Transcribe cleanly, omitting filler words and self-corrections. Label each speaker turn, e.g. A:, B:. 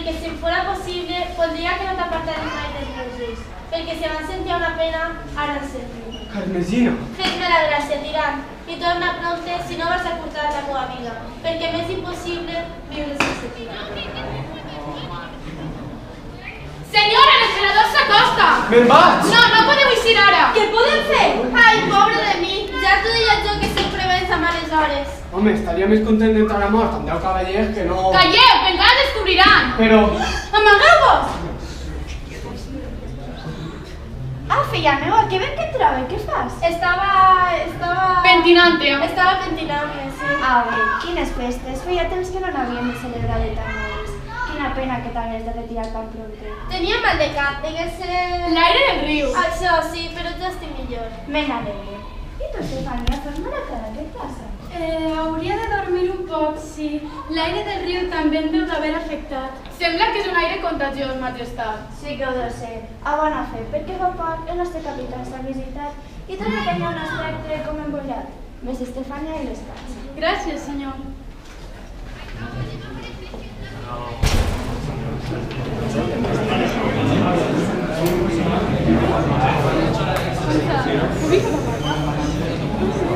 A: perquè si em fora possible, voldria que no t'apartares mai dels meus ulls, perquè si abans sentia una pena, ara en sentim.
B: Carmesina.
A: Fes-me la gràcia, tirant, i torna prompte si no vas a curtar la meva vida, perquè m'és impossible viure sense ti.
C: Senyora, el senador s'acosta!
B: Me'n vaig!
C: No, no podeu eixir ara!
A: Què podem fer? Ai, pobre de mi, ja t'ho deia jo que sempre vens a males hores.
B: Home, estaria més content d'entrar a mort amb 10 cavallers que no...
C: Calleu, que encara el descobriran!
B: Però...
A: Amagueu-vos!
D: Ah, filla meva, que ben que et trobe, què fas?
A: Estava
C: Pentinant-te.
A: pentinant-me, sí.
D: Ah, bé, quines festes, feia temps que no n'havíem de celebrar de tan noves. Quina pena que t'hagués de retirar tan prompte.
A: Tenia mal de cap, degué ser...
C: L'aire del riu.
A: Això sí, però ja estic millor.
D: Me n'alegre. I tu, Estefania, fas mala cara, què et passa?
E: Hauria de dormir un poc, sí. L'aire del riu també em deu d'haver afectat.
C: Sembla que és un aire contagiós, majestat.
D: Sí que ho deu ser. A bona fe, perquè fa poc el nostre capità s'ha visitat i també tenia un aspecte com embullat. Més Estefania i l'estat.
E: Gràcies, senyor.
C: Ubica, papà.